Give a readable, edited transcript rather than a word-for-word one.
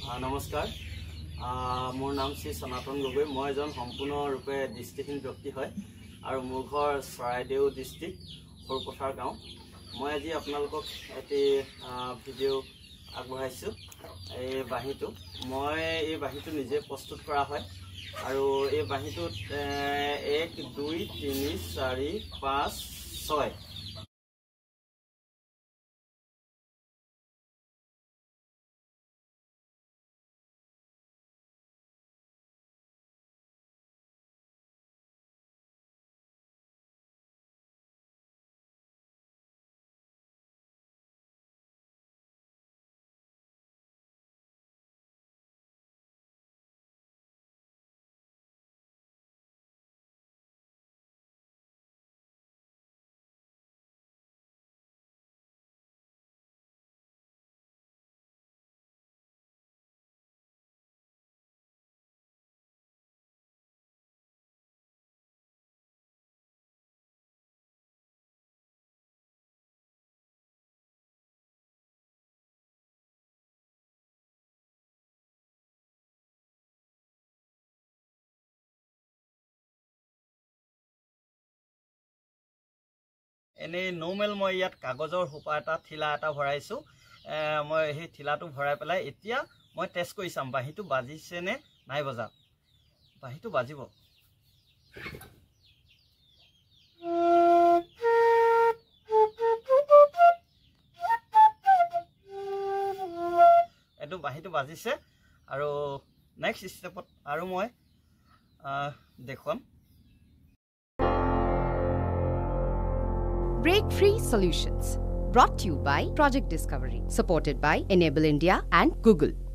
নমস্কাৰ মোৰ নাম শ্ৰী সনাতন গগৈ মই এজন সম্পূৰ্ণৰূপে দৃষ্টিহীন ব্যক্তি হয় আৰু মোৰ ঘৰ চৰাইদেউ ডিষ্ট্ৰিক্ট সৰুপথাৰ গাঁও মই আজি আপোনালোকক এটি ভিডিঅ' আগবঢ়াইছোঁ এই বাঁহীটো মই এই বাঁহীটো নিজে প্ৰস্তুত কৰা হয় আৰু এই বাঁহীটোত 1 2 3 4 5 6 এনে নৰ্মেল মই ইয়াত কাগজৰ হোপা এটা ঠিলা এটা ভৰাইছো মই এই ঠিলাটো ভৰাই পেলাই এতিয়া মই টেষ্ট কৰি চাম বাঁহীটো বাজিছে নে নাই বজা বাঁহীটো বাজিব এটো বাঁহীটো বাজিছে আৰু নেক্সট ষ্টেপত আৰু মই দেখুৱাম Break-Free Solutions, brought to you by Project Discovery, supported by Enable India and Google.